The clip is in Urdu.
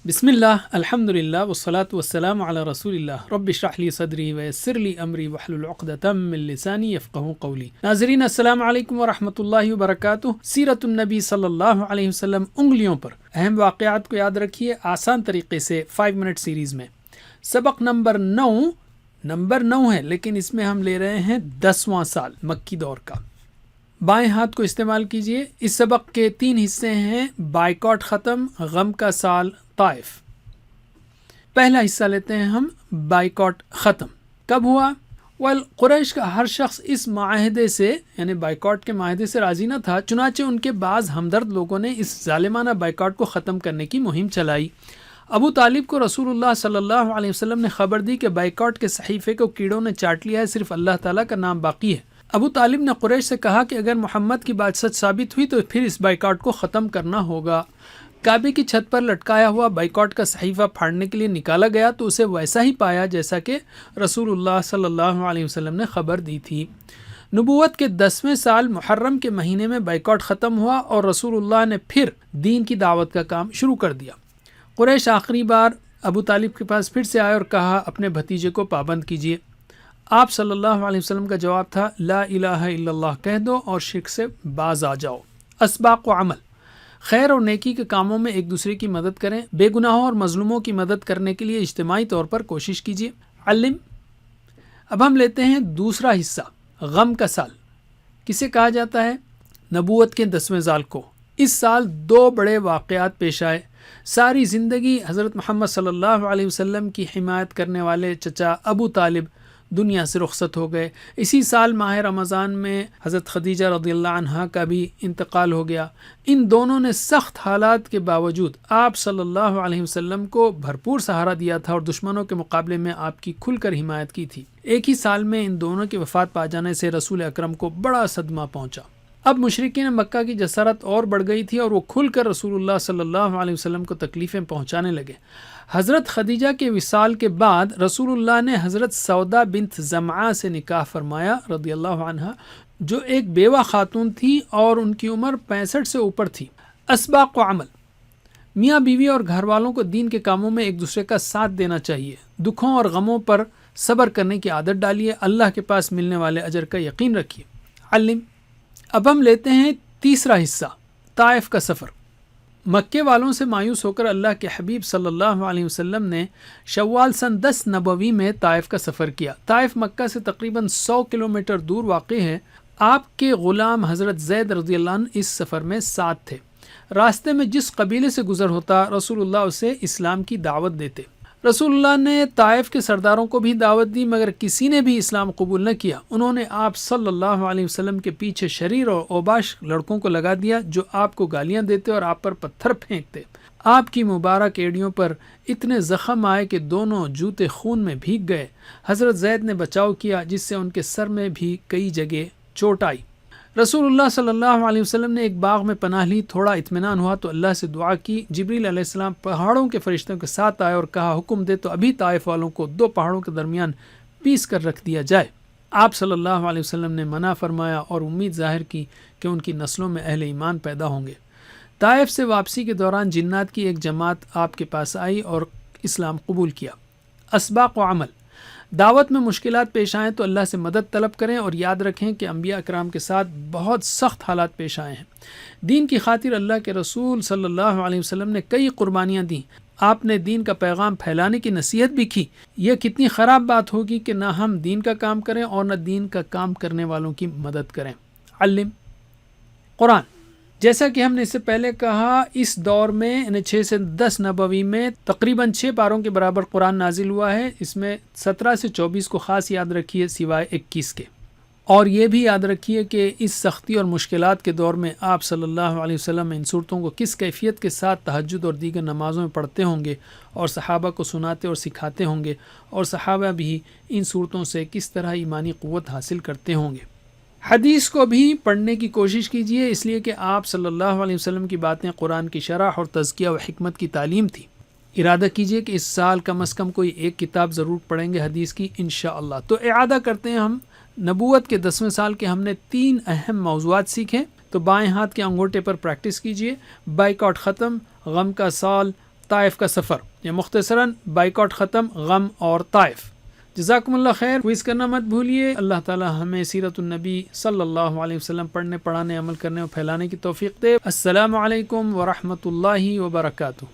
بسم اللہ الحمد للہ والصلاة والسلام علی رسول اللہ رب اشرح لی صدری ویسر لی امری واحلل عقدۃ من لسانی یفقہوا قولی۔ ناظرین السلام علیکم ورحمۃ اللہ وبرکاتہ۔ سیرت النبی صلی اللہ علیہ وسلم انگلیوں پر اہم واقعات کو یاد رکھیے آسان طریقے سے 5 منٹ سیریز میں۔ سبق نمبر 9 ہے، لیکن اس میں ہم لے رہے ہیں 10واں سال مکی دور کا۔ بائیں ہاتھ کو استعمال کیجئے۔ اس سبق کے 3 حصے ہیں: بائیکاٹ ختم، غم کا سال، طائف۔ پہلا حصہ لیتے ہیں ہم، بائیکاٹ ختم کب ہوا؟ قریش کا ہر شخص اس معاہدے سے یعنی بائیکاٹ کے معاہدے سے راضی نہ تھا، چنانچہ ان کے بعض ہمدرد لوگوں نے اس ظالمانہ بائیکاٹ کو ختم کرنے کی مہم چلائی۔ ابو طالب کو رسول اللہ صلی اللہ علیہ وسلم نے خبر دی کہ بائیکاٹ کے صحیفے کو کیڑوں نے چاٹ لیا ہے، صرف اللہ تعالیٰ کا نام باقی ہے۔ ابو طالب نے قریش سے کہا کہ اگر محمد کی بات سچ ثابت ہوئی تو پھر اس بائیکاٹ کو ختم کرنا ہوگا۔ کعبے کی چھت پر لٹکایا ہوا بائیکاٹ کا صحیفہ پھاڑنے کے لیے نکالا گیا تو اسے ویسا ہی پایا جیسا کہ رسول اللہ صلی اللہ علیہ وسلم نے خبر دی تھی۔ نبوت کے 10ویں سال محرم کے مہینے میں بائیکاٹ ختم ہوا اور رسول اللہ نے پھر دین کی دعوت کا کام شروع کر دیا۔ قریش آخری بار ابو طالب کے پاس پھر سے آئے اور کہا اپنے بھتیجے کو پابند کیجیے۔ آپ صلی اللہ علیہ وسلم کا جواب تھا، لا الہ الا اللہ کہہ دو اور شرک سے باز آ جاؤ۔ اسباق و عمل، خیر اور نیکی کے کاموں میں ایک دوسرے کی مدد کریں، بے گناہوں اور مظلوموں کی مدد کرنے کے لیے اجتماعی طور پر کوشش کیجیے۔ علم۔ اب ہم لیتے ہیں دوسرا حصہ، غم کا سال۔ کسے کہا جاتا ہے؟ نبوت کے 10ویں سال کو۔ اس سال 2 بڑے واقعات پیش آئے۔ ساری زندگی حضرت محمد صلی اللہ علیہ وسلم کی حمایت کرنے والے چچا ابو طالب دنیا سے رخصت ہو گئے۔ اسی سال ماہ رمضان میں حضرت خدیجہ رضی اللہ عنہا کا بھی انتقال ہو گیا۔ ان دونوں نے سخت حالات کے باوجود آپ صلی اللہ علیہ وسلم کو بھرپور سہارا دیا تھا اور دشمنوں کے مقابلے میں آپ کی کھل کر حمایت کی تھی۔ ایک ہی سال میں ان دونوں کی وفات پا جانے سے رسول اکرم کو بڑا صدمہ پہنچا۔ اب مشرکین مکہ کی جسارت اور بڑھ گئی تھی اور وہ کھل کر رسول اللہ صلی اللہ علیہ وسلم کو تکلیفیں پہنچانے لگے۔ حضرت خدیجہ کے وصال کے بعد رسول اللہ نے حضرت سودا بنت زمعہ سے نکاح فرمایا رضی اللہ عنہا، جو ایک بیوہ خاتون تھی اور ان کی عمر 65 سے اوپر تھی۔ اسباق و عمل، میاں بیوی اور گھر والوں کو دین کے کاموں میں ایک دوسرے کا ساتھ دینا چاہیے۔ دکھوں اور غموں پر صبر کرنے کی عادت ڈالیے، اللہ کے پاس ملنے والے اجر کا یقین رکھیے۔ علم۔ اب ہم لیتے ہیں تیسرا حصہ، طائف کا سفر۔ مکے والوں سے مایوس ہو کر اللہ کے حبیب صلی اللہ علیہ وسلم نے شوال سن 10 نبوی میں طائف کا سفر کیا۔ طائف مکہ سے تقریباً 100 کلومیٹر دور واقع ہے۔ آپ کے غلام حضرت زید رضی اللہ عنہ اس سفر میں ساتھ تھے۔ راستے میں جس قبیلے سے گزر ہوتا رسول اللہ اسے اسلام کی دعوت دیتے۔ رسول اللہ نے طائف کے سرداروں کو بھی دعوت دی مگر کسی نے بھی اسلام قبول نہ کیا۔ انہوں نے آپ صلی اللہ علیہ وسلم کے پیچھے شریر اور اوباش لڑکوں کو لگا دیا جو آپ کو گالیاں دیتے اور آپ پر پتھر پھینکتے۔ آپ کی مبارک ایڑیوں پر اتنے زخم آئے کہ دونوں جوتے خون میں بھیگ گئے۔ حضرت زید نے بچاؤ کیا جس سے ان کے سر میں بھی کئی جگہ چوٹ آئی۔ رسول اللہ صلی اللہ علیہ وسلم نے ایک باغ میں پناہ لی۔ تھوڑا اطمینان ہوا تو اللہ سے دعا کی۔ جبریل علیہ السلام پہاڑوں کے فرشتوں کے ساتھ آئے اور کہا حکم دے تو ابھی طائف والوں کو 2 پہاڑوں کے درمیان پیس کر رکھ دیا جائے۔ آپ صلی اللہ علیہ وسلم نے منع فرمایا اور امید ظاہر کی کہ ان کی نسلوں میں اہل ایمان پیدا ہوں گے۔ طائف سے واپسی کے دوران جنات کی ایک جماعت آپ کے پاس آئی اور اسلام قبول کیا۔ اسباق و عمل، دعوت میں مشکلات پیش آئیں تو اللہ سے مدد طلب کریں اور یاد رکھیں کہ انبیاء اکرام کے ساتھ بہت سخت حالات پیش آئے ہیں۔ دین کی خاطر اللہ کے رسول صلی اللہ علیہ وسلم نے کئی قربانیاں دیں۔ آپ نے دین کا پیغام پھیلانے کی نصیحت بھی کی۔ یہ کتنی خراب بات ہوگی کہ نہ ہم دین کا کام کریں اور نہ دین کا کام کرنے والوں کی مدد کریں۔ علم۔ قرآن، جیسا کہ ہم نے اس سے پہلے کہا، اس دور میں یعنی 6 سے 10 نبوی میں تقریباً 6 پاروں کے برابر قرآن نازل ہوا ہے۔ اس میں 17 سے 24 کو خاص یاد رکھیے سوائے 21 کے۔ اور یہ بھی یاد رکھیے کہ اس سختی اور مشکلات کے دور میں آپ صلی اللہ علیہ وسلم ان صورتوں کو کس کیفیت کے ساتھ تہجد اور دیگر نمازوں میں پڑھتے ہوں گے اور صحابہ کو سناتے اور سکھاتے ہوں گے، اور صحابہ بھی ان صورتوں سے کس طرح ایمانی قوت حاصل کرتے ہوں گے۔ حدیث کو بھی پڑھنے کی کوشش کیجیے، اس لیے کہ آپ صلی اللہ علیہ وسلم کی باتیں قرآن کی شرح اور تزکیہ و حکمت کی تعلیم تھی۔ ارادہ کیجیے کہ اس سال کم از کم کوئی ایک کتاب ضرور پڑھیں گے حدیث کی انشاءاللہ۔ تو اعادہ کرتے ہیں ہم نبوت کے 10ویں سال کے ہم نے 3 اہم موضوعات سیکھے۔ تو بائیں ہاتھ کے انگوٹھے پر پریکٹس کیجیے، بائیکاٹ ختم، غم کا سال، طائف کا سفر، یا مختصراً بائیکاٹ ختم، غم اور طائف۔ جزاکم اللہ خیر۔ کوئز کرنا مت بھولیے۔ اللہ تعالی ہمیں سیرت النبی صلی اللہ علیہ وسلم پڑھنے، پڑھانے، عمل کرنے اور پھیلانے کی توفیق دے۔ السلام علیکم ورحمۃ اللہ وبرکاتہ۔